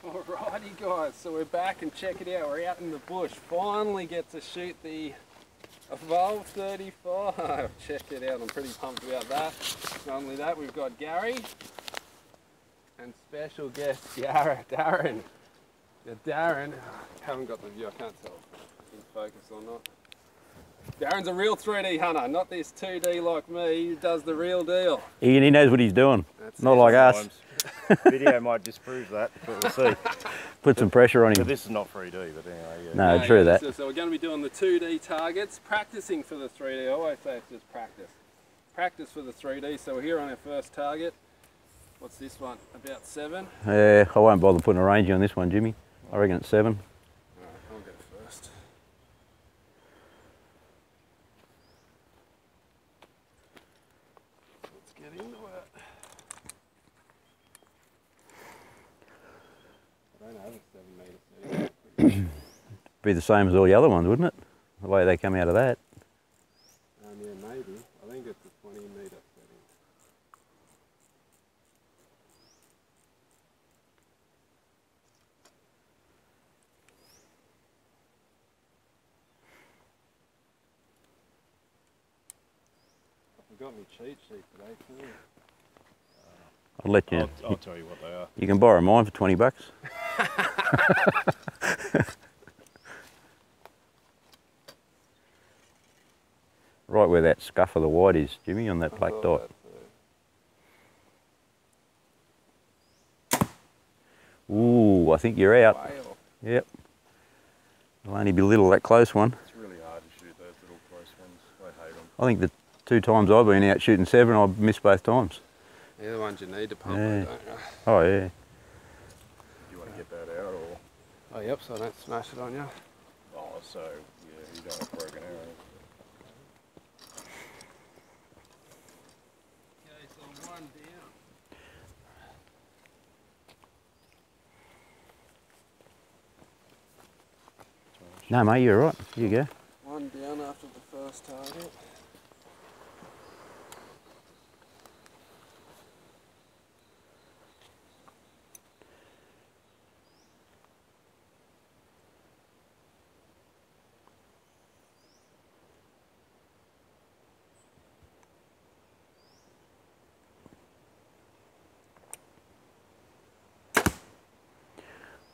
Alrighty guys, so we're back and check it out, we're out in the bush. Finally get to shoot the Evolve 35. Check it out, I'm pretty pumped about that. Not only that, we've got Gary and special guest Darren. Now Darren, haven't got the view, I can't tell if in focus or not. Darren's a real 3D hunter, not this 2D like me, he does the real deal. He knows what he's doing, That's not like us. Video might disprove that, but we'll see. Put some pressure on him. But this is not 3D, but anyway, yeah. No, true that. So we're going to be doing the 2D targets, practicing for the 3D. I always say it's just practice. Practice for the 3D, so we're here on our first target. What's this one? About 7? Yeah, I won't bother putting a range on this one, Jimmy. I reckon it's 7. Alright, I'll go first. Let's get into it. I don't have a 7 metre setting. Be the same as all the other ones, wouldn't it? The way they come out of that. Yeah, maybe. I think it's a 20 metre setting. I got my cheat sheet today too. I'll let you. I'll tell you what they are. You can borrow mine for 20 bucks. Right where that scuff of the white is, Jimmy, on that black dot. Ooh, I think you're out. Whale. Yep. It'll only be a little that close one. It's really hard to shoot those little close ones. I hate them. I think the 2 times I've been out shooting 7, I've missed both times. They're the ones you need to pump, Yeah. don't you? Oh yeah. Do you want to get that out or? Oh yep, so I don't smash it on you. Oh, so yeah, you don't have broken arrows. Okay, so I'm 1 down. No, mate, you're right. You go. 1 down after the first target.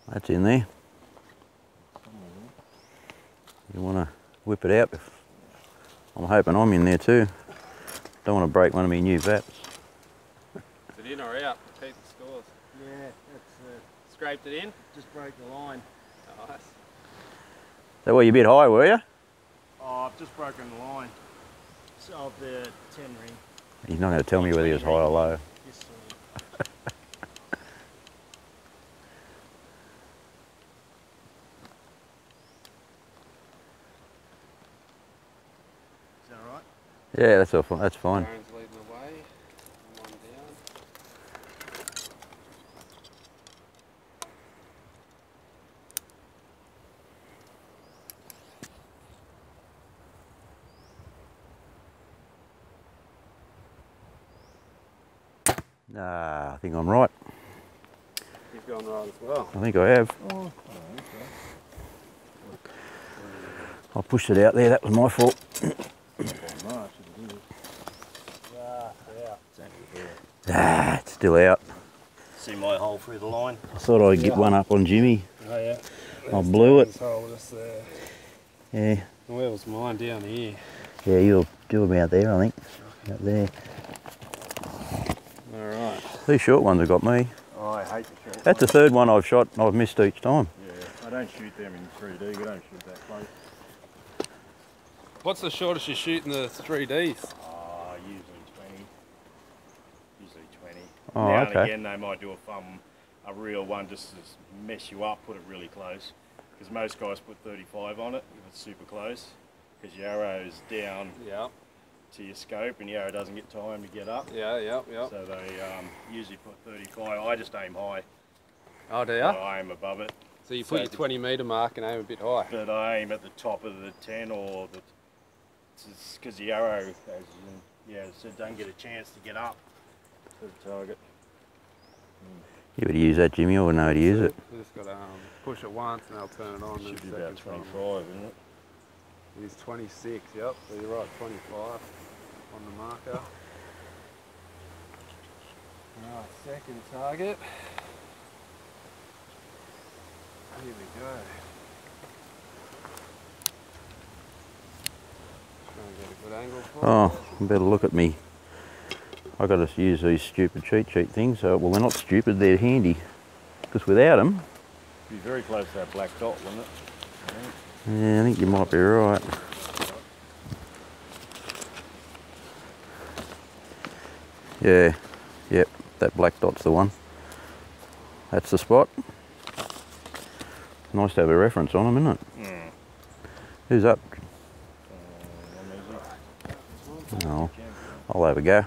That's in there. You want to whip it out? I'm hoping I'm in there too. Don't want to break one of my new vaps. Is it in or out? Keep the scores. Yeah, that's Scraped it in? just broke the line. Nice. So, well, you're a bit high, were you? Oh, I've just broken the line. So of the 10 ring. He's not going to tell me whether he was high or low. This, is that alright? Yeah, that's all fine. That's fine. Darren's leading the way. 1 down. Nah, I think I'm right. You've gone right as well. I think I have. Oh, I pushed it out there. That was my fault. Ah, it's still out. See my hole through the line? I thought I'd get one up on Jimmy. Oh yeah. I blew it. Hole just there. Yeah. Where was mine? Down here. Yeah, you're about there, I think. Up there. Alright. These short ones have got me. Oh, I hate the short That's the 3rd one I've shot and I've missed each time. Yeah, I don't shoot them in 3D. We don't shoot that close. What's the shortest you shoot in the 3Ds? Usually 20. Usually 20. Oh, now okay. and again, they might do a real one just to mess you up, put it really close. Because most guys put 35 on it if it's super close. Because your arrow's down Yeah. to your scope and your arrow doesn't get time to get up. Yeah, yep. So they usually put 35. I just aim high. Oh, do So ya? I aim above it. So you put your 20 metre mark and aim a bit high. But I aim at the top of the 10 or the... Because the arrow, so don't get a chance to get up to the target. You would use that, Jimmy. I wouldn't know how to use it. The just got to push it once and I'll turn it on. Should be and about second 25, isn't it? It is 26, yep, so you're right, 25 on the marker. Alright, second target. Here we go. Try and get a good angle for Oh, you better look at me. I got to use these stupid cheat sheet things. Well, they're not stupid, they're handy. Because without them, Be very close to that black dot, wouldn't it? yeah, I think you might be right. Yeah, yep, that black dot's the one. That's the spot. Nice to have a reference on them, isn't it? Mm. Who's up? I'm easy. Oh, I'll have a go.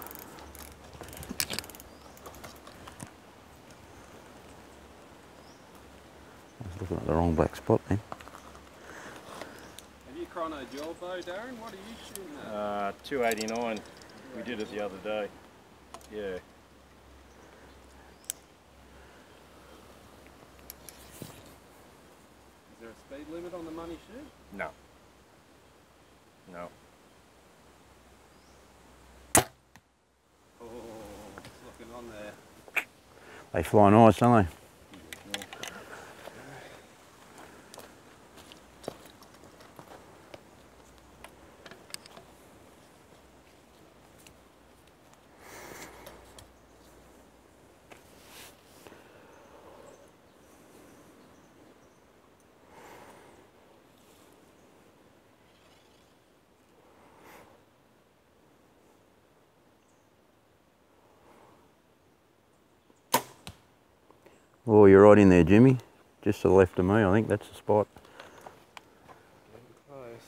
I was looking at the wrong black spot then. Have you chronoed your bow, Darren? What are you shooting at? 289. We did it the other day. Yeah. Is there a speed limit on the money shoot? No. No. Oh, it's looking on there. They fly nice, don't they? Oh, you're right in there, Jimmy. Just to the left of me, I think that's the spot. Close.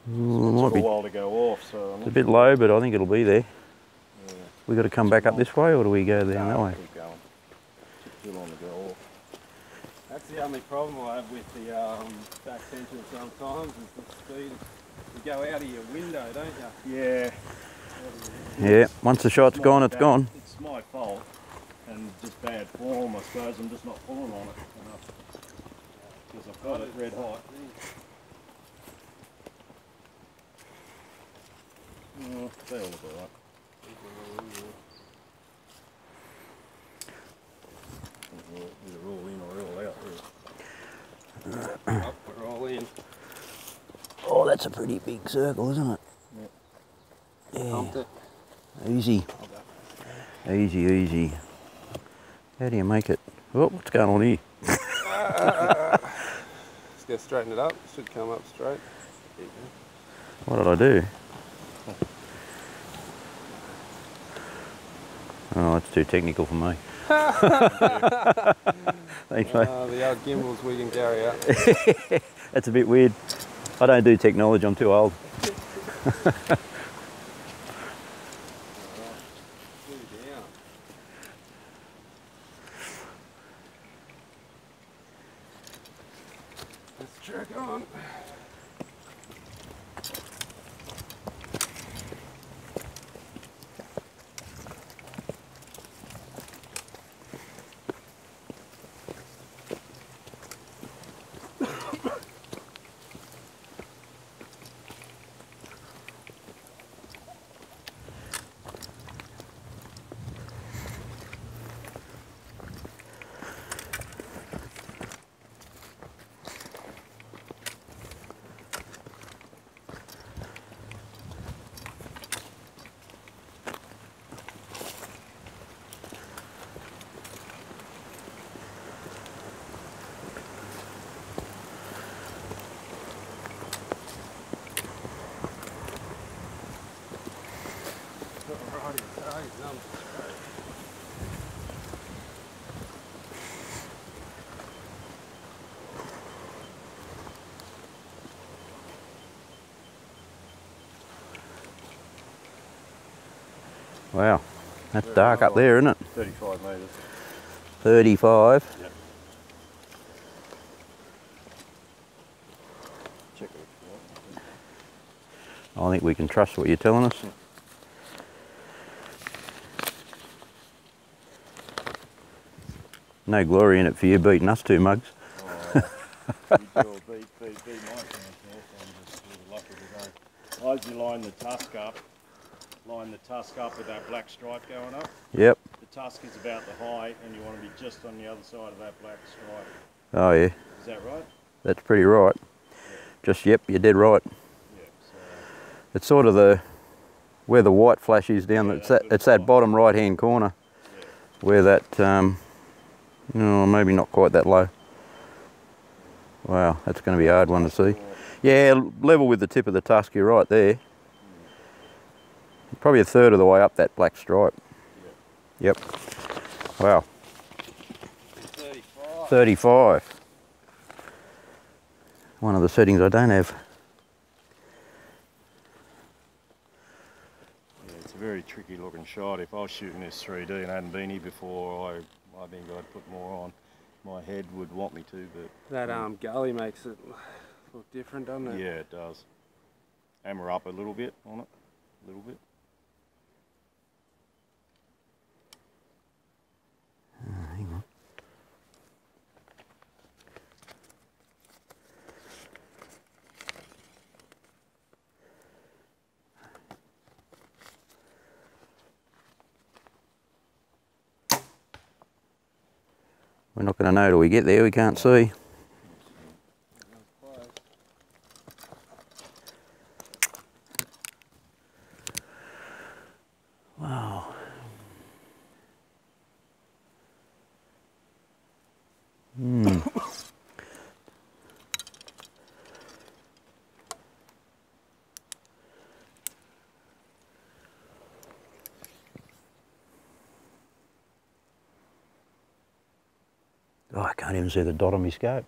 Took a while to go off, so It's a bit low, but I think it'll be there. Yeah. We got to come back up this way, or do we go down that way? Keep going. Took too long to go off. That's the only problem I have with the back tension sometimes is the speed. You go out of your window, don't you? Yeah. Yeah, once the shot's gone, it's gone. It's my fault and just bad form, I suppose. I'm just not pulling on it enough because I've got it red hot. They all look alright. Either all in or all out. Oh, we're all in. Oh, that's a pretty big circle, isn't it? Yeah. Pumped it. Easy. Easy, easy. How do you make it? Oh, what's going on here? Just go straighten it up. Should come up straight. What did I do? Oh, that's too technical for me. Thanks, mate. The old gimbals we can carry out. That's a bit weird. I don't do technology, I'm too old. Let's check on. Wow, that's dark up there, isn't it? 35 metres. 35. Yep. Check it if you want. I think we can trust what you're telling us. No glory in it for you beating us two mugs. Oh, you do a beat my chance now, so I'm just a little lucky today. As you line the tusk up with that black stripe going up. Yep. The tusk is about the height, and you want to be just on the other side of that black stripe. Oh yeah. Is that right? That's pretty right. Just, yep, you're dead right. Yep. So, It's sort of where the white flash is down, yeah, it's that bottom right hand corner, yeah. where that, maybe not quite that low. Wow, that's going to be a hard one to see. Yeah, level with the tip of the tusk, you're right there. Probably a third of the way up that black stripe. Yep. Wow. 35. 35. One of the settings I don't have. Yeah, it's a very tricky looking shot. If I was shooting this 3D and hadn't been here before, I think I'd put more on. My head would want me to, but... That gully makes it look different, doesn't it? Yeah, it does. Hammer up a little bit on it, a little bit. Hang on. We're not going to know till we get there, we can't see. Wow. Oh, I can't even see the dot on my scope.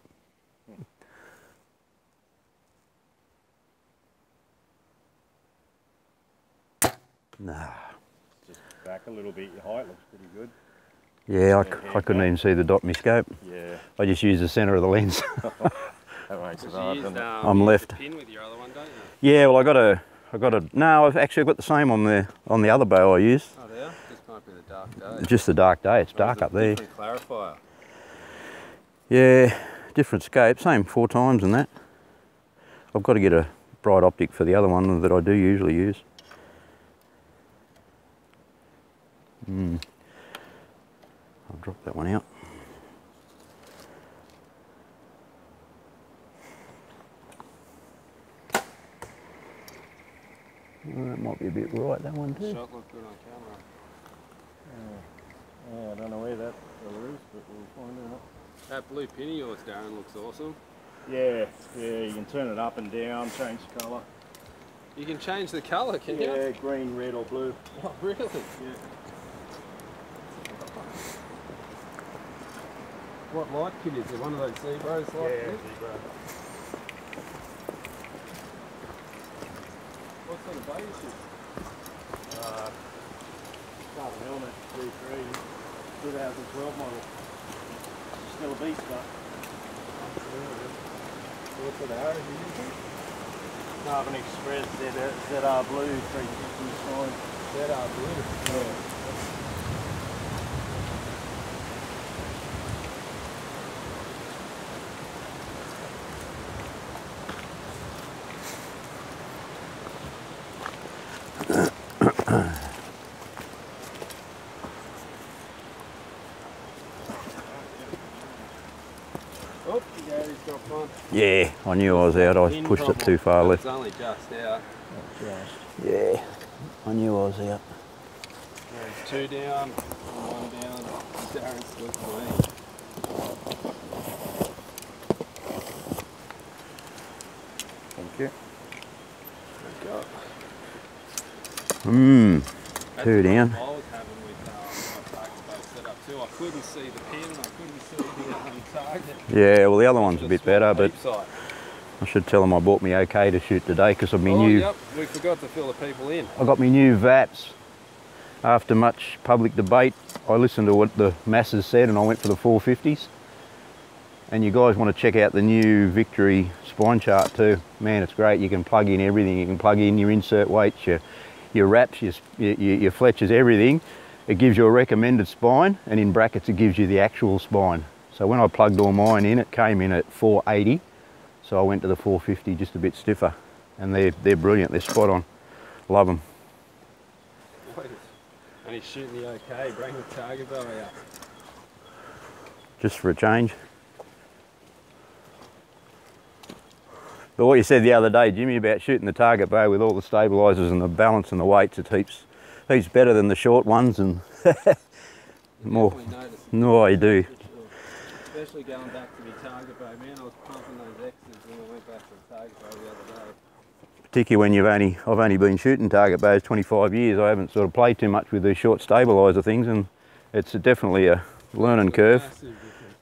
Nah. Just back a little bit, your height looks pretty good. Yeah, I couldn't even see the dot on my scope. Yeah. I just used the centre of the lens. That makes it You hard, used, doesn't it? I'm you used left. the pin with your other one, don't you? Yeah, well I got a, no, I've actually got the same on the other bow I used. Oh, there? This might be the dark day. Just the dark day, it's Or dark is it up there. different clarifier. Yeah, different scope, same 4 times and that. I've got to get a bright optic for the other one that I do usually use. I'll drop that one out. Well, that might be a bit right, that one too. Shot looked good on camera. Yeah, I don't know where that fella is, but we'll find out. That blue pin of yours, Darren, looks awesome. Yeah, you can turn it up and down, change the colour. You can change the colour, can you? Yeah, green, red or blue. Oh, really? Yeah. What light kit is it? One of those Zebras light kits? zebra. What sort of bow is this? Carbon helmet, G3, 2012 model. Still a beast, but. What sort of arrows are you using? Carbon Express ZR Blue 350 spine. ZR Blue. Yeah. Oh, yeah, he's got one. Yeah, I knew I was out, I pushed it too far left. It's only just out. Yeah, I knew I was out. There's 2 down, 1 down. Darren's still clean. Thank you. There you go. 2 down. I was having with my target space set up too. I couldn't see the pin and I couldn't see the target. Yeah, well the other one's a bit better, but Peep sight. I should tell them I bought me OK to shoot today because of my Oh, new. yep, we forgot to fill the people in. I got my new VAPS after much public debate, I listened to what the masses said and I went for the 450s. And you guys want to check out the new Victory spine chart too. Man, it's great. You can plug in everything. You can plug in your insert weights, your wraps, your fletchers, everything. It gives you a recommended spine, and in brackets it gives you the actual spine. So when I plugged all mine in, it came in at 480. So I went to the 450, just a bit stiffer. And they're brilliant. They're spot on. Love them. And he's shooting the okay. Bring the target bow out. Just for a change. But what you said the other day, Jimmy, about shooting the target bow with all the stabilisers and the balance and the weights, it's heaps better than the short ones and more. No, I do. Especially going back to the target bow, man. I was pumping those X's when I went back to the target bow the other day. Particularly when I've only been shooting target bows 25 years. I haven't sort of played too much with these short stabiliser things, and it's definitely a learning curve.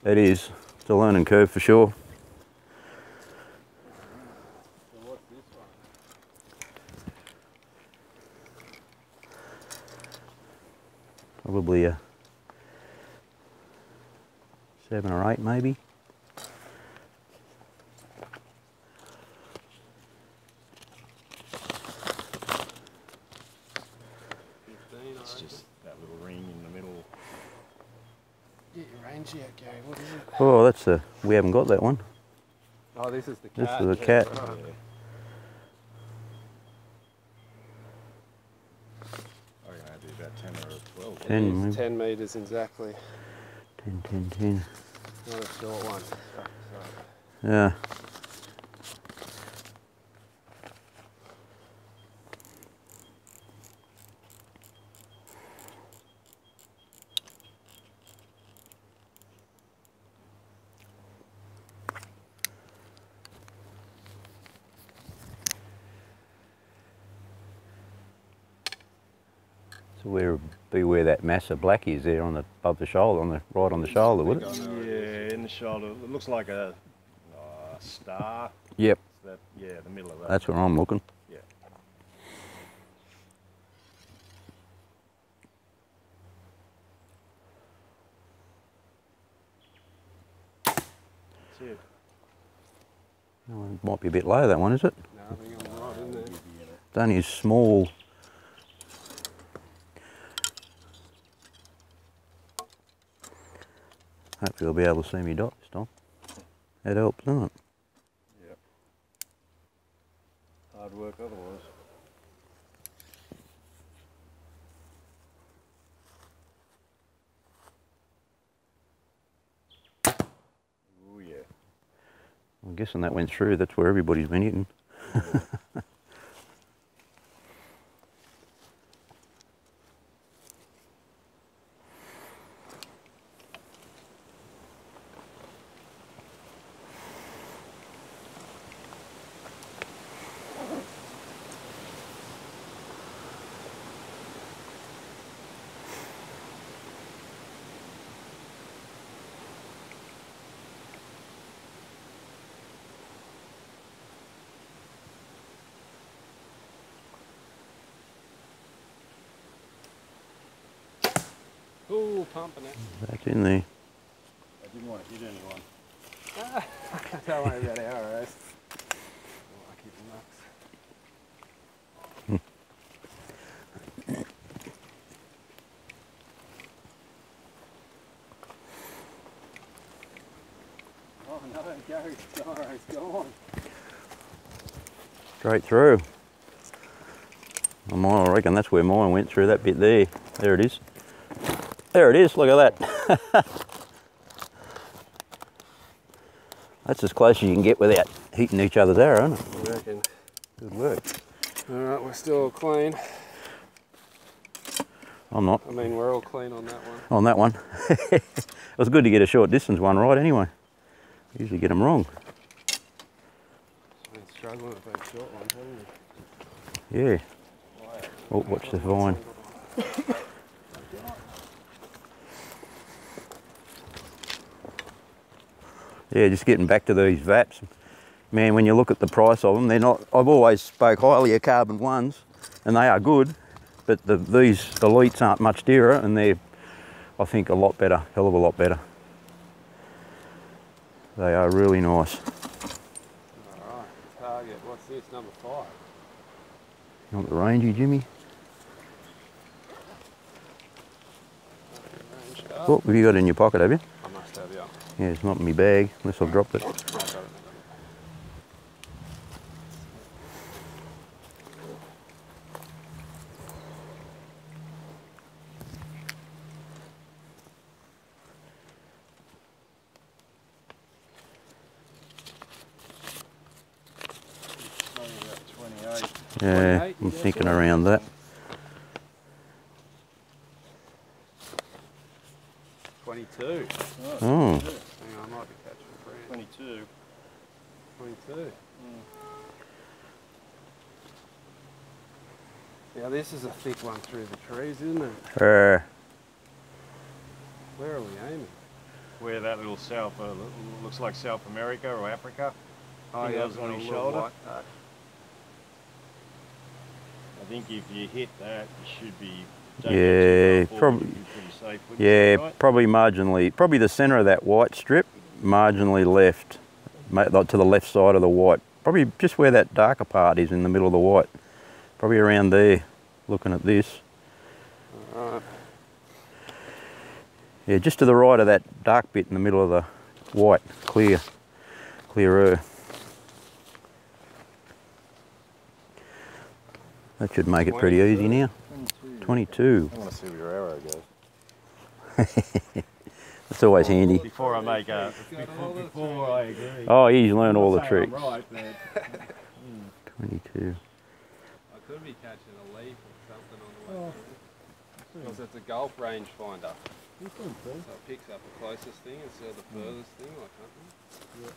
It is. It's a learning curve for sure. Probably a 7 or 8 maybe. It's just that little ring in the middle. Get your range out, Gary. What is it? Oh, that's the, we haven't got that one. Oh, this is the cat. This is the cat. Yeah. I reckon I'd do about 10 or 12. 10, maybe. 10 metres exactly. 10. Not a short one. Yeah. So where that mass of black is there on the above the shoulder, right on the shoulder, would it? Yeah, in the shoulder. It looks like a star. Yep. That, yeah, the middle of that. That's where I'm looking. Yeah. That's it. Oh, it might be a bit low, that one, is it? No, I think I'm right in there. It's only a small. Hopefully you'll be able to see me dot this time. That helps, doesn't it? Yep. Hard work otherwise. Oh yeah. I'm guessing that went through. That's where everybody's been hitting. Yeah. Ooh, pumping it. That's in there. I didn't want to hit anyone. Don't worry about arrows. Oh, I keep them nuts. Oh no, Gary's gyro's gone. Straight through. I reckon that's where mine went through, that bit there. There it is. There it is, look at that. That's as close as you can get without hitting each other's arrow, isn't it? I reckon. Good work. Alright, we're still clean. I'm not. I mean, we're all clean on that one. On that one. It was good to get a short distance one right anyway. Usually get them wrong. Been struggling with those short ones, haven't we? Yeah. Oh, watch the vine. Yeah, just getting back to these vaps. Man, when you look at the price of them, they're not, I've always spoke highly of carbon ones, and they are good, but these elites aren't much dearer, and they're, I think, a lot better, hell of a lot better. They are really nice. Alright, target, what's this, number 5? You want the rangy, Jimmy? Ranged up. What have you got in your pocket, have you? I must have, yeah. Yeah, it's not in my bag, unless I've dropped it. I got it. Yeah, 28, I'm yeah, thinking sure. around that. 22. Oh, Hang on, I might be catching a friend. 22. 22. Now this is a thick one through the trees, isn't it? Where are we aiming? Where that little South, looks like South America or Africa. Oh think yeah, that was on a his little shoulder. white dot. I think if you hit that, you should be. yeah, probably. Pretty safe, wouldn't Yeah, you, right? probably marginally, probably the centre of that white strip, marginally left, like to the left side of the white. Probably just where that darker part is in the middle of the white. Probably around there, looking at this. Alright. Yeah, just to the right of that dark bit in the middle of the white, clearer. That should make it pretty easy now. 22. I want to see where your arrow goes. That's always handy. Before I make a, before I agree. Oh, he's learned all the I'm saying tricks. I'm right, but 22. I could be catching a leaf or something on the way through. Because it's a golf range finder. So it picks up the closest thing instead of the furthest thing, like something.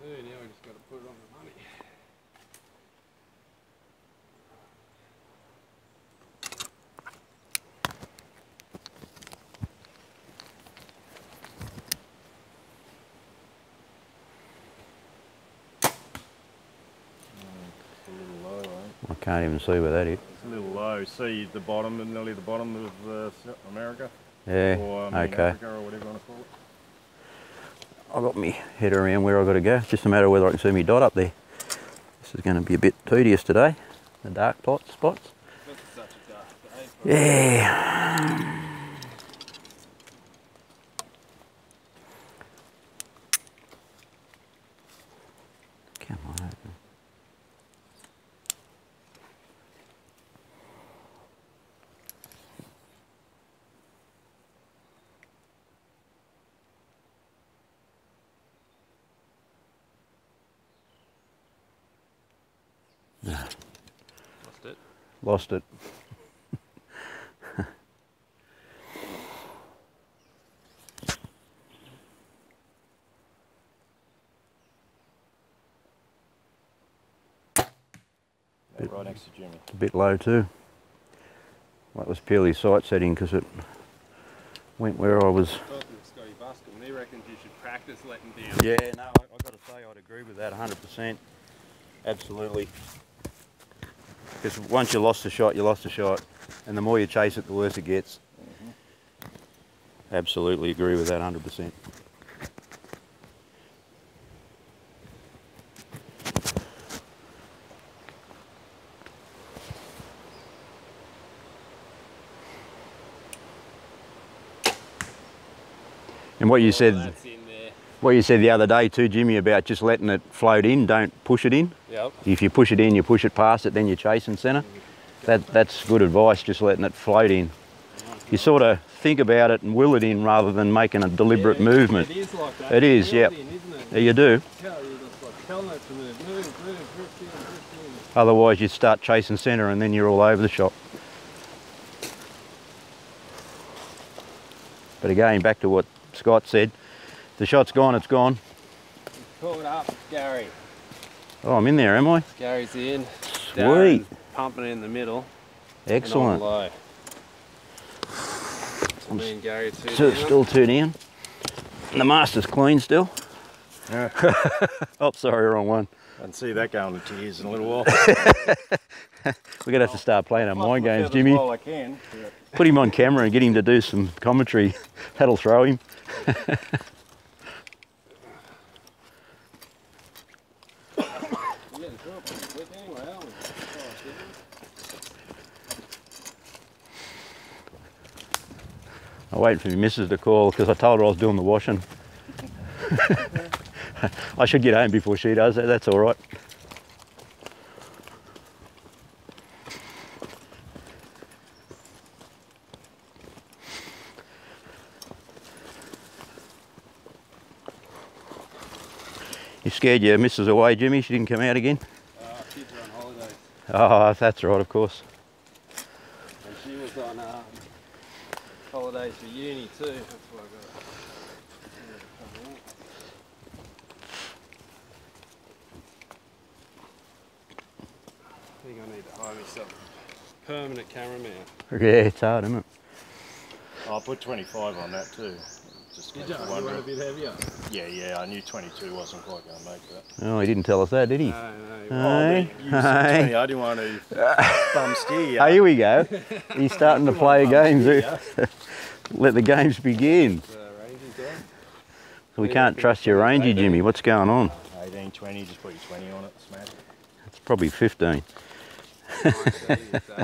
Now we just got to put it on the money. it's a little low, eh? I can't even see where that is. It's a little low. See the bottom, nearly the bottom of South America? Yeah, Or okay. Africa or whatever you want to call it. I've got my head around where I've got to go. It's just a matter of whether I can see my dot up there. This is going to be a bit tedious today, the dark dot spots. This is such a dark day. Yeah. Come on, open. Lost it. Lost it. Right next to Jimmy. A bit low too. That was purely sight setting because it went where I was. Talking to Scotty Buscombe, he reckons you should practice letting down. Yeah, no, I've got to say I'd agree with that 100%. Absolutely. Because once you lost the shot, you lost the shot. And the more you chase it, the worse it gets. Absolutely agree with that 100%. And what you said, That's in there. what you said the other day too, Jimmy, about just letting it float in, don't push it in. Yep. If you push it in, you push it past it, then you're chasing centre. That's good advice, just letting it float in. You sort of think about it and will it in rather than making a deliberate movement. It is like that. It is, Built yep. in, isn't it? Yeah, you do. Tell you just like telling it to move, drift in, drift in. Otherwise you'd start chasing centre and then you're all over the shop. But again, back to what Scott said, if the shot's gone, it's gone. Pull it up, Gary. Oh, I'm in there, am I? Gary's in. Sweet. Darren's pumping in the middle. Excellent. And on low. So me and Gary Still 2 down. And the master's clean still. Yeah. Oh, sorry, wrong one. I can see that going to tears in a little while. We're going to have to start playing our mind games, While Jimmy. I can. Yeah. Put him on camera and get him to do some commentary. That'll throw him. I'm waiting for my missus to call because I told her I was doing the washing. I should get home before she does. That's all right. You scared your missus away, Jimmy? She didn't come out again? Kids are on holidays. Oh, that's right, of course. And she was on holidays for uni too. That's why I got it. I think I need to hire myself a permanent cameraman. Yeah, it's hard, isn't it? I'll put 25 on that too. Just Did you? You want a bit heavier? Yeah, I knew 22 wasn't quite going to make that. Oh, he didn't tell us that, did he? No. Hey, You said 20, I didn't want to bum steer you. Hey, here we go. He's starting to play games. Let the games begin. We can't trust your rangy, Jimmy. What's going on? 18, 20, just put your 20 on it, smash it. It's probably 15. Exactly.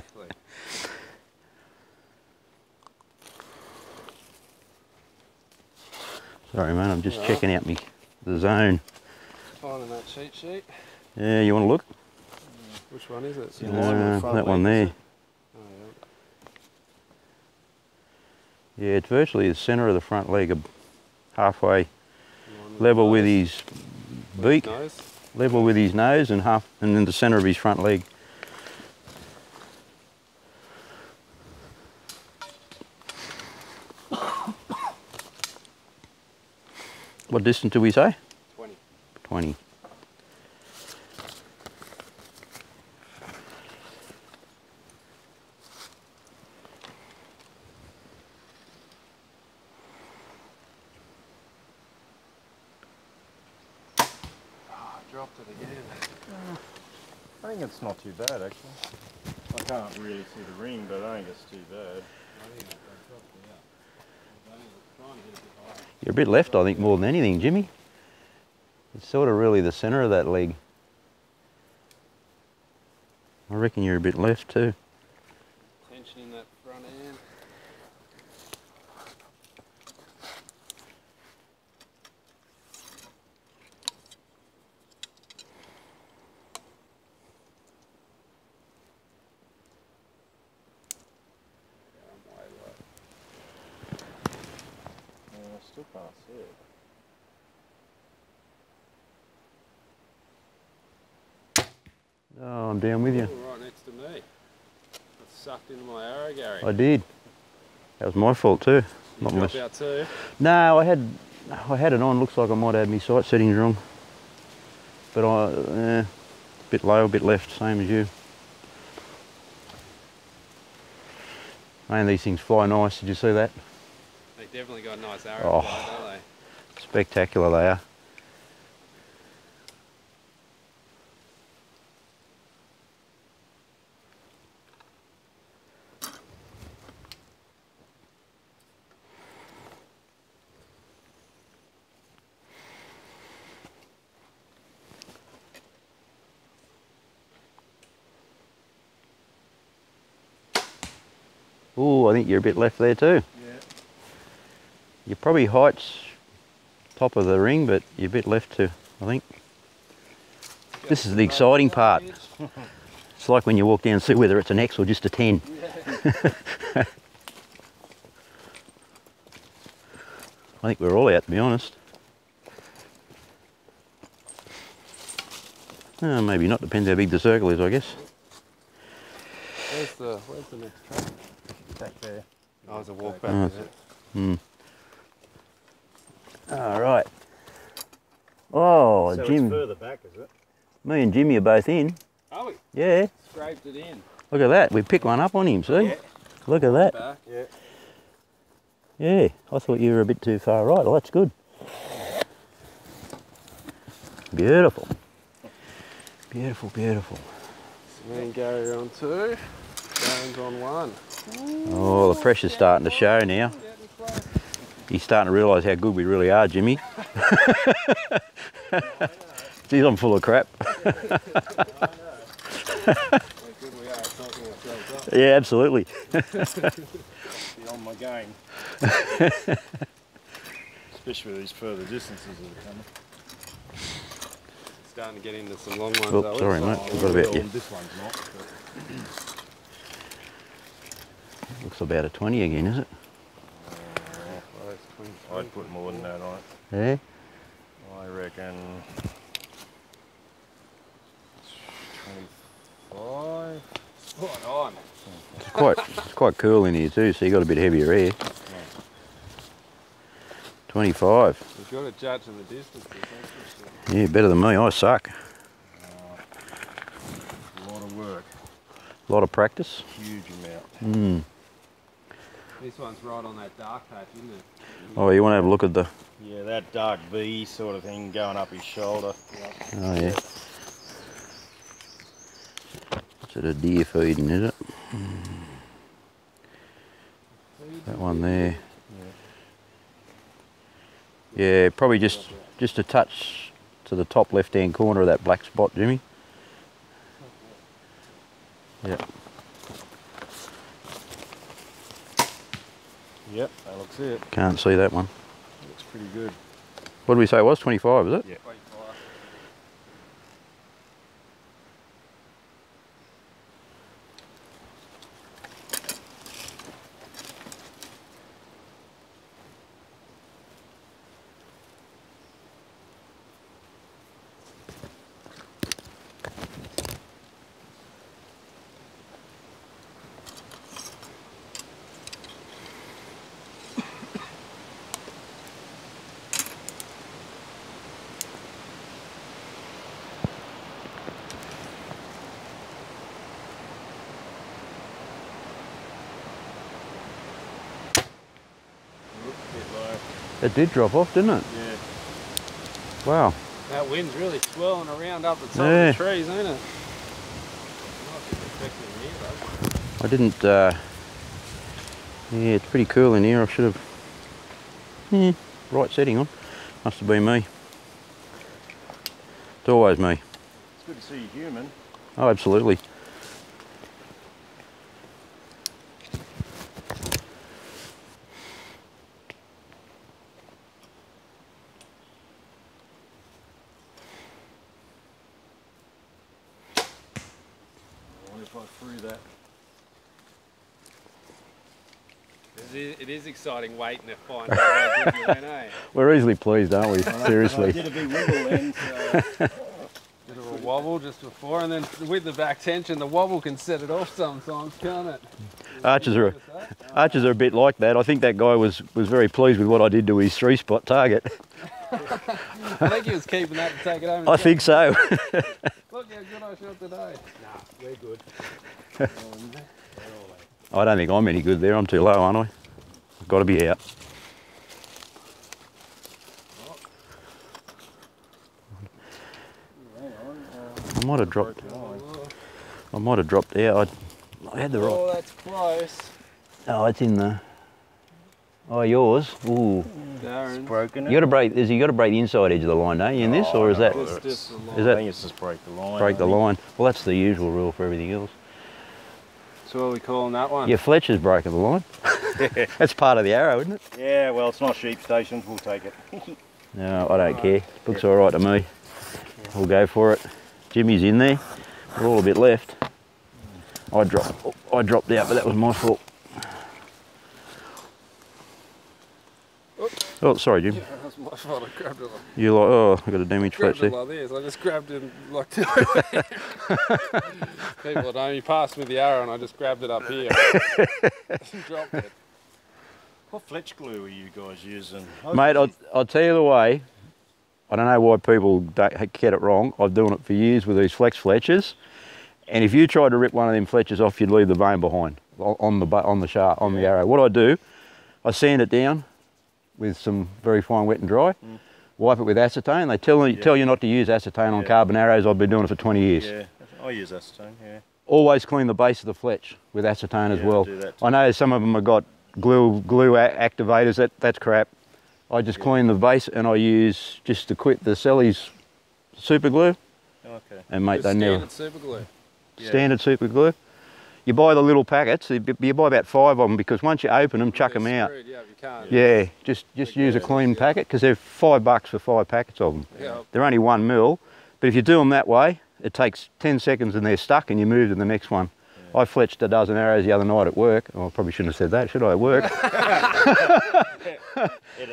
Sorry, man, I'm just checking out the zone. Finding that cheat sheet. Yeah, you want to look? Which one is it? That one there. Oh, Yeah, it's virtually the centre of the front leg, halfway level with his beak, Nose. level with his nose, and then the centre of his front leg. What distance do we say? 20. 20. Dropped it again. I think it's not too bad actually. I can't really see the ring, but I think it's too bad. You're a bit left, I think, more than anything, Jimmy. It's sort of really the centre of that leg. I reckon you're a bit left too. Tension in that front end. I still can't see it. Oh, I'm down with you. Ooh, right next to me. That sucked into my arrow, Gary. I did. That was my fault too. You dropped out too? No, I had it on. Looks like I might have my sight settings wrong. But a bit low, a bit left, same as you. Man, these things fly nice. Did you see that? They definitely got nice arrows, Oh. don't they? Spectacular they are. Oh, I think you're a bit left there too. Yeah. You're probably Height's top of the ring, but you're a bit left too, I think. This is the exciting part. It's like when you walk down and see whether it's an X or just a 10. I think we're all out, to be honest. Maybe not, depends how big the circle is, I guess. Where's the next track? Back there. Oh, there's a walk back, Oh, is it? All right. Oh, So Jim. it's further back, is it? Me and Jimmy are both in. Are we? Yeah. Scraped it in. Look at that. We picked one up on him, see? Yeah. Look at that. Back. Yeah. Yeah, I thought you were a bit too far right. Well, that's good. Beautiful. Beautiful, beautiful. So me and Gary are on 2. Darren's on 1. Oh, the pressure's starting to show now. Getting close. He's starting to realise how good we really are, Jimmy. Geez, I'm full of crap. How good we are at talking ourselves up. Yeah, absolutely. Beyond my game. Especially with these further distances that are coming. Starting to get into some long ones. Oh, sorry, mate. Forgot about you. This one's not. Looks about a 20 again, is it? I'd put more than that on it. Yeah. I reckon 25. Spot on. It's quite cool in here too, so you got a bit heavier air. 25. You've got to judge in the distances, that's for sure. Yeah, better than me. I suck. A lot of work. A lot of practice. Huge amount. This one's right on that dark patch, isn't it? Oh, you want to have a look at the... Yeah, that dark V sort of thing going up his shoulder. Oh, yeah. Is it a deer feeding, is it? That one there. Yeah, probably just a touch to the top left-hand corner of that black spot, Jimmy. Yeah. Yep, that looks it. Can't see that one. Looks pretty good. What did we say it was? 25, is it? Yeah. 25. It did drop off, didn't it? Yeah. Wow. That wind's really swirling around up the top Yeah. of the trees, ain't it? Might be affecting me, though. I didn't, yeah, it's pretty cool in here. I should have, right setting on. Must have been me. It's always me. It's good to see you human. Oh, absolutely. I wonder if I threw that. It is exciting waiting to find out how good you went, eh? We're easily pleased, aren't we? I Seriously. did a big wiggle then. Bit of a wobble just before, and then with the back tension, the wobble can set it off sometimes, can't it? Archers are a bit like that. I think that guy was very pleased with what I did to his 3-spot target. I think he was keeping that to take it home. I think so. Look how good I shot today. Nah, we're good. I don't think I'm any good there. I'm too low, aren't I? I've got to be out. I might have dropped. I might have dropped out. I had the right. Oh, that's close. Oh, it's in the. Oh, yours. Ooh. Darren. Broken it. You got to break. You got to break the inside edge of the line, don't you? In this, or is that? Just the line. Is I that think it's just break the line. break the line? Well, that's the usual rule for everything else. So what are we calling that one? Yeah, Fletcher's breaking the line. That's part of the arrow, isn't it? Yeah, well, it's not sheep stations. We'll take it. No, I don't care. Looks all right to me. We'll go for it. Jimmy's in there. We're all a bit left. I dropped out, but that was my fault. Oh, sorry, Jim. Yeah, that was my fault. I grabbed it like, You're like, oh, I got a damaged fletch grabbed it there. like this. I just grabbed it like people at home, he passed me the arrow and I just grabbed it up here. Dropped it. What fletch glue are you guys using? Mate, I'll tell you the way. I don't know why people don't get it wrong. I've done it for years with these flex fletchers, And if you tried to rip one of them fletchers off, you'd leave the bone behind on the arrow. What I do, I sand it down with some very fine wet and dry, wipe it with acetone. They tell you not to use acetone on carbon arrows. I've been doing it for 20 years. Yeah, I use acetone, yeah. Always clean the base of the fletch with acetone as well. do that too. I know some of them have got glue activators, that's crap. I just clean the base and I use just the Sellies super glue. Okay. And mate, they never... Standard super glue. Standard super glue. You buy the little packets, you buy about 5 of them because once you open them, chuck them out. Screwed, yeah, if you can't. Yeah, just use a clean packet because they're $5 for 5 packets of them. Yeah. They're only 1 mil, but if you do them that way, it takes 10 seconds and they're stuck and you move to the next one. Yeah. I fletched a dozen arrows the other night at work. Oh, I probably shouldn't have said that, should I, at work? Edit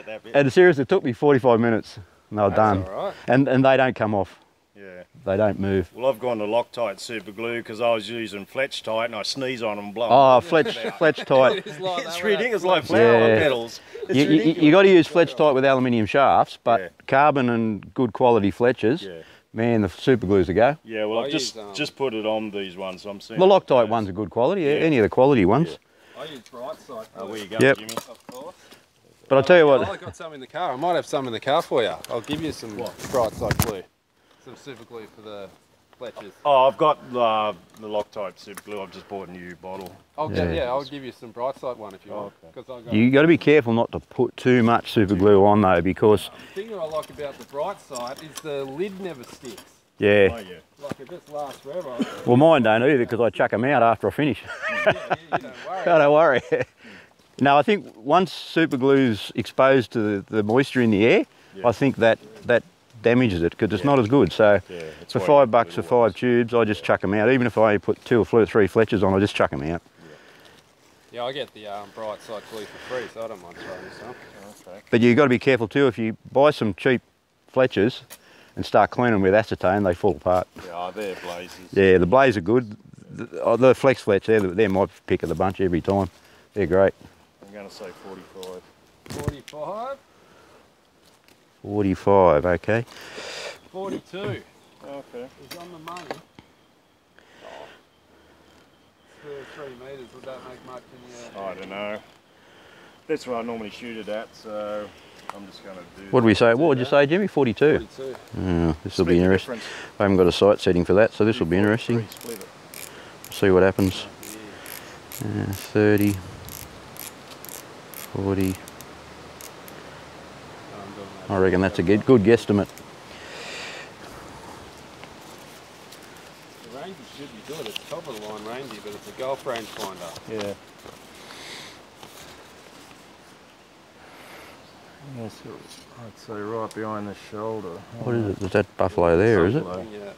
that bit. And seriously, it took me 45 minutes and they were done. All right. And they don't come off. Yeah. They don't move. Well, I've gone to Loctite super glue because I was using Fletch Tight and I sneeze on them and blow Oh, them. Fletch Tight. It's ridiculous, like flower petals. It's You got to use Fletch Tight with aluminium shafts, but carbon and good quality Fletchers, man, the super glue's the go. Yeah, well, I've just put it on these ones. So I'm seeing The Loctite ones are good quality, any of the quality ones. I use bright side. Oh, where you go, Yep. Jimmy? Of course. But I'll tell you what. I've got some in the car. I might have some in the car for you. I'll give you some bright side glue. Some super glue for the Fletchers. Oh, I've got the Loctite super glue. I've just bought a new bottle. I'll give you some bright side one if you want. Okay. You got to be careful not to put too much super glue on though, because the thing that I like about the bright side is the lid never sticks. yeah. Oh, yeah. Like it just lasts forever. Well, mine don't either because I chuck them out after I finish. You don't worry. Don't worry. No, I think once super glue's exposed to the moisture in the air, I think that damages it because it's not as good. So for $5 for 5 tubes, I just chuck them out. Even if I put 2 or 3 Fletchers on, I just chuck them out. Yeah, I get the bright side glue for free, so I don't mind throwing you some. Okay. But you've got to be careful too. If you buy some cheap Fletchers and start cleaning with acetone, they fall apart. Yeah, they're blazes. Yeah, the blaze are good. The Flex Fletch, they're my pick of the bunch every time. They're great. I'm going to say 45. 45? 45, okay. 42. Okay. It's on the money. For 3 metres, would that make much in your... I don't know. That's what I normally shoot it at, so I'm just going to do What did we say? What would you say, Jimmy? 42? 42. Oh, this will be interesting. I haven't got a sight setting for that, so this will be interesting. Split it. See what happens. 30, 40. I reckon that's a good guesstimate. The range should be good. It's top of the line rangey, but it's a golf range finder. Yeah. Yes, I'd say right behind the shoulder. What is it? Is that buffalo there, is it? Yeah.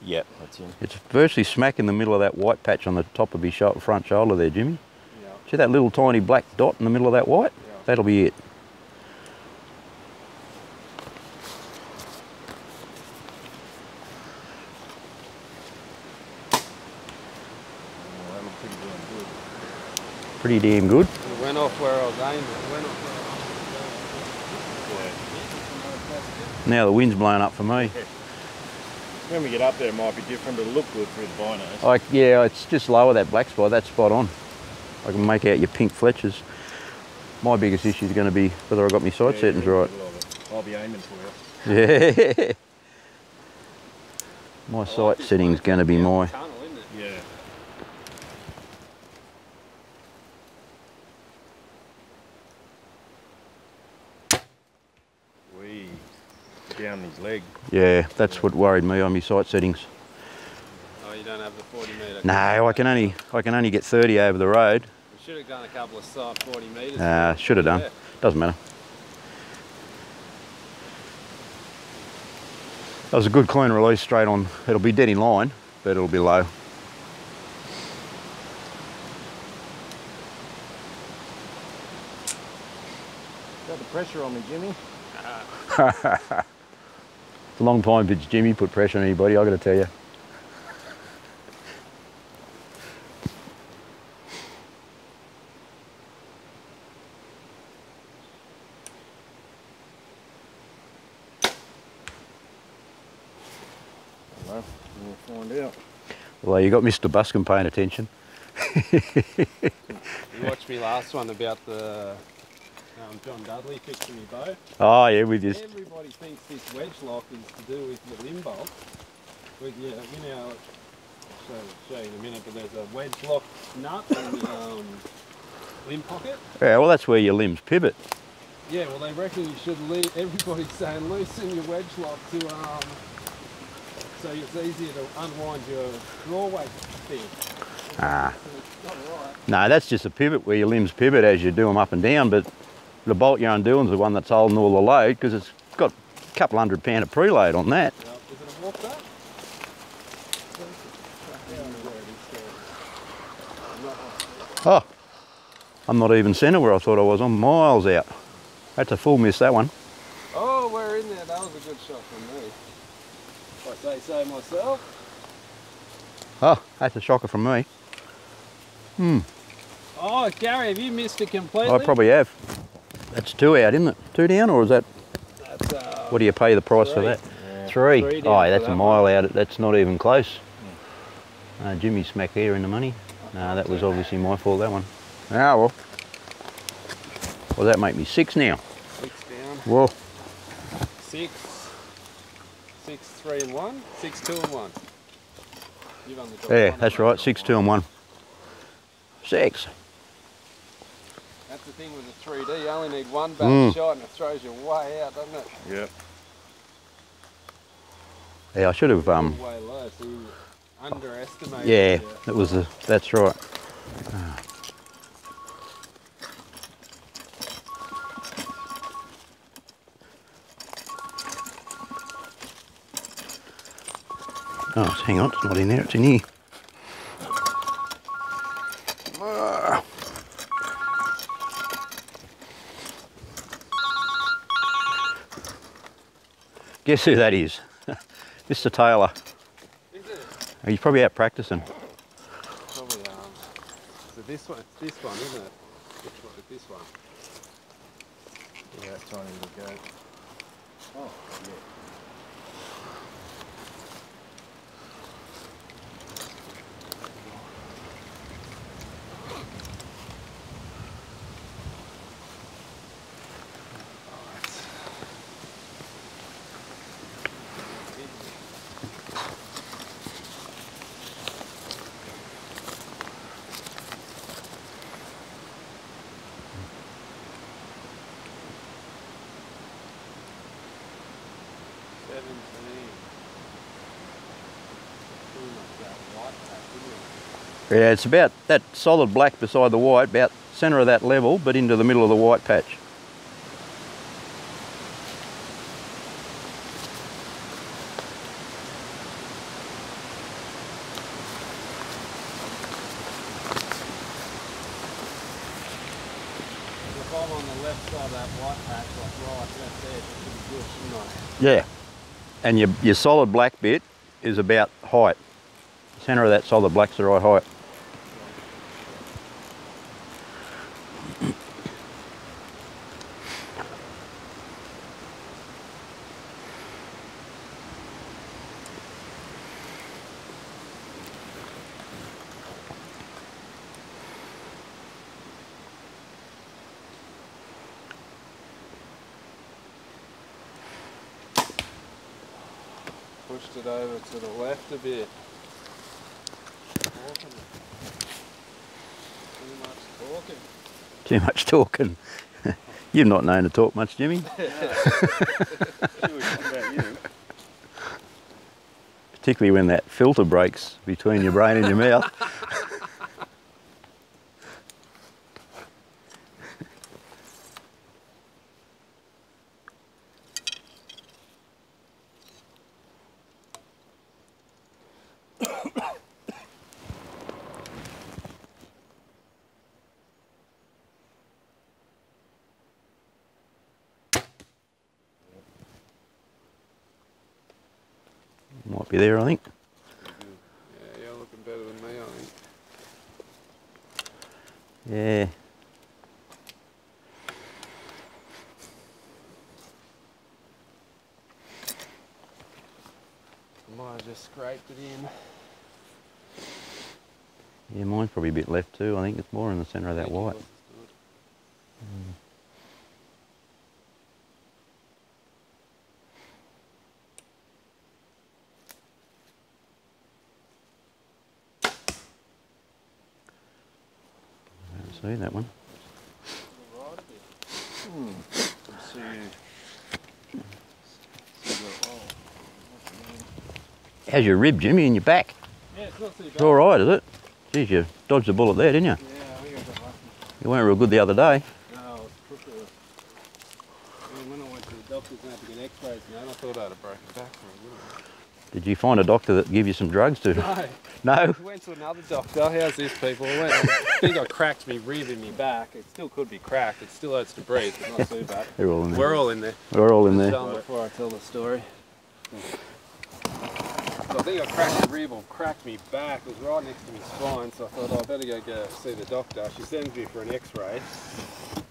Yeah, that's him. It's virtually smack in the middle of that white patch on the top of his front shoulder there, Jimmy. Yeah. See that little tiny black dot in the middle of that white? Yeah. That'll be it. Pretty damn good. It went off where I was aiming. It went off where Now the wind's blowing up for me. When we get up there, it might be different, but it'll look good through the binos. Yeah, it's just lower, that black spot. That's spot on. I can make out your pink Fletchers. My biggest issue is going to be whether I got my sight settings right. I'll be aiming for you. Yeah. My sight setting's going to be my... tunnel, isn't it? Yeah. Down his leg. Yeah, that's what worried me on my sight settings. Oh, you don't have the 40 metre? No, I can only get 30 over the road. We should have done a couple of soft 40 metres. Should have done. Yeah. Doesn't matter. That was a good clean release straight on. It'll be dead in line, but it'll be low. Got the pressure on me, Jimmy. It's a long time since Jimmy put pressure on anybody, I got to tell you. Well, we'll find out. Well, you got Mr. Buscombe paying attention. You watched me last one about the John Dudley fixing me bow. Oh yeah, we just... Everybody thinks this wedge lock is to do with your limb bolt. With your, you know, I'll show you in a minute, but there's a wedge lock nut in the limb pocket. Yeah, well that's where your limbs pivot. Yeah, well they reckon you should leave, everybody's saying loosen your wedge lock to, so it's easier to unwind your draw weight thing. Ah. So it's not right. No, that's just a pivot where your limbs pivot as you do them up and down, but the bolt you're undoing is the one that's holding all the load because it's got a couple £100 of preload on that. Is it a walk back? Oh, I'm not even centre where I thought I was. I'm miles out. That's a full miss, that one. Oh, we're in there. That was a good shot from me. If I say so myself. Oh, that's a shocker from me. Oh, Gary, have you missed it completely? I probably have. That's 2 out, isn't it? 2 down, or is that... That's, what do you pay the price 3. for that? Yeah. 3. 3 down Oh, for that's a that mile one. out. That's not even close. Jimmy smack here in the money. No, that was obviously my fault, that one. Ah, well. Well, that make me 6 now. 6 down. Whoa. 6, 3 and 1. 6, 2 and 1. You've only got Yeah, one that's and right. one. 6, 2 and 1. 6. That's the thing with the 3D. You only need one bad shot and it throws you way out, doesn't it? Yep. Yeah, I should have... Way low, so you underestimated. Yeah, that was the... That's right. Oh, hang on, it's not in there, it's in here. Guess who that is? Mr. Taylor. Is it? He's probably out practicing. Probably, so this one, it's this one, isn't it? Which one is this one? Yeah, it's time to go. Oh, yeah. Yeah, it's about that solid black beside the white, about centre of that level, but into the middle of the white patch. If I'm on the left side of that white patch, like right, that's there, it should be good, shouldn't I? Yeah, and your solid black bit is about height. Centre of that solid black's the right height. Pushed it over to the left a bit. Talking. Too much talking. Too much talking. You've not known to talk much, Jimmy. Particularly when that filter breaks between your brain and your mouth. Might be there, I think. Yeah, you're looking better than me, I think. Yeah. I might have just scraped it in. Yeah, mine's probably a bit left too. I think it's more in the centre of that white. I haven't seen that one. How's your rib, Jimmy, and your back? Yeah, it's not too bad. It's all right, is it? Geez, you dodged a bullet there, didn't you? Yeah, I think I got lucky. You weren't real good the other day. No, it was crooked. When I went to the doctor's and had to get x-rays, man, I thought I had a broken back for a little bit. Did you find a doctor that give you some drugs to? No. No? I went to another doctor. How's this, people? I think I cracked me rib in my back. It still could be cracked. It still hurts to breathe, but not too bad. They're all in there. We're all in there. We're all in there. Just before I tell the story. So I think I cracked my rib or cracked me back. It was right next to my spine, so I thought, oh, I better go see the doctor. She sends me for an x-ray.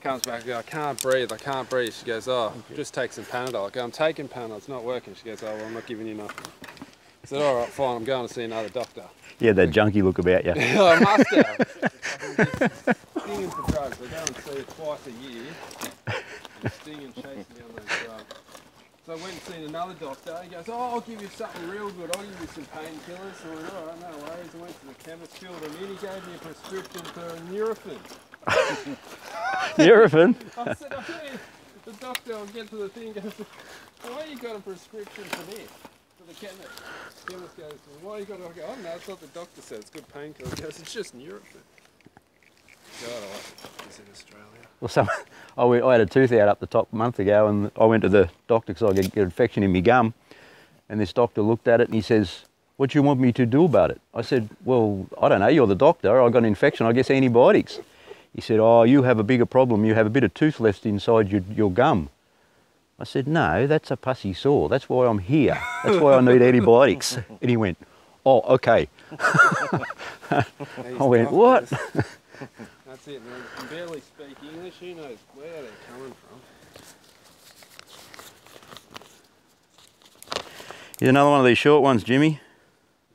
Comes back and goes, I can't breathe. She goes, oh, just take some Panadol. I go, I'm taking Panadol, it's not working. She goes, oh, well, I'm not giving you nothing. I said, all right, fine, I'm going to see another doctor. You had that junky look about you. I must have. Stinging for drugs. I go and see it twice a year. And stinging chasing down those drugs. So I went and seen another doctor. He goes, oh, I'll give you something real good. I'll give you some painkillers. So I went, all right, no worries. I went to the chemist, filled them in. He gave me a prescription for Nurofen. Nurofen? I said, okay. The doctor will get to the thing and goes, why you got a prescription for this? For the chemist. The chemist goes, well, why you got it? I go, oh no, it's what the doctor said. It's good painkiller. He goes, it's just Nurofen. God, I like this in Australia. Well, I had a tooth out up the top a month ago, and I went to the doctor because I get an infection in my gum. And this doctor looked at it and he says, what do you want me to do about it? I said, well, I don't know, you're the doctor. I got an infection, I guess antibiotics. He said, oh, you have a bigger problem. You have a bit of tooth left inside your gum. I said, no, that's a pussy sore. That's why I'm here. That's why I need antibiotics. And he went, oh, okay. I went, what? That's it, man. You can barely speak English. Who knows where they're coming from? Here's another one of these short ones, Jimmy.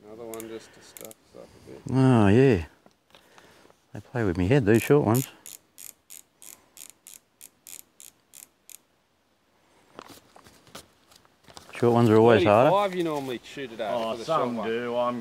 Another one just to stuff us up a bit. Oh, yeah. They play with me head, these short ones. Short ones are always harder. 35 you normally shoot it at. Oh, for the some short do. One.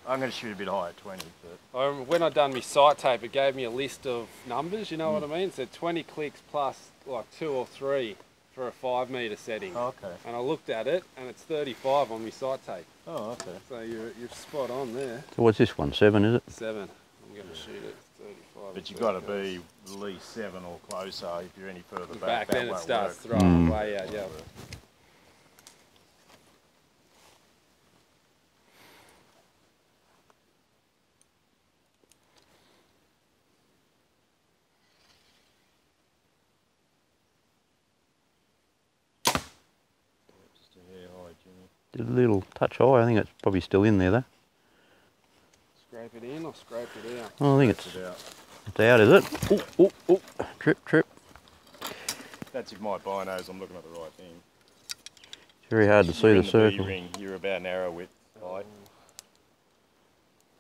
I'm going to shoot a bit high at 20. But I remember when I done my sight tape, it gave me a list of numbers. You know what I mean? It said 20 clicks plus like 2 or 3 for a 5 metre setting. Oh, okay. And I looked at it, and it's 35 on my sight tape. Oh, okay. So you're spot on there. So what's this one, 7 is it? 7. I'm going to shoot it 35. But you've got to be at least 7 or closer if you're any further back. Then it won't starts work. throwing way out, yeah. Did a little touch high. I think it's probably still in there though. Scrape it in or scrape it out? Oh, I think it's out, is it? Oh, oh, oh, trip. That's if my binos, I'm looking at the right thing. It's very hard to see the circle. B-ring, you're about an arrow width height.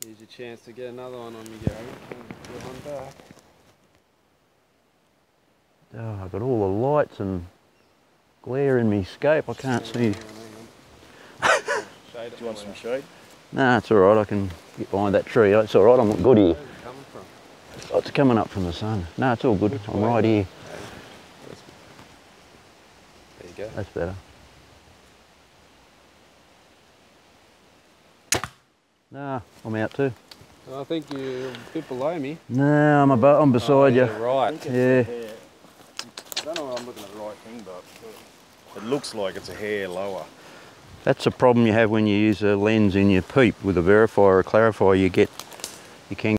Here's your chance to get another one on me, Gary. Get one back. Oh, I've got all the lights and glare in my scope. I can't see. Do you want some shade? Nah, it's all right. I can get behind that tree. It's all right. I'm good here. Where's it coming from? Oh, it's coming up from the sun. No, it's all good. I'm right here. There you go. That's better. Nah, I'm out too. I think you're a bit below me. No, I'm beside you. Right. Yeah. I don't know if I'm looking at the right thing, but it looks like it's a hair lower. That's a problem you have when you use a lens in your peep with a verifier or a clarifier. You can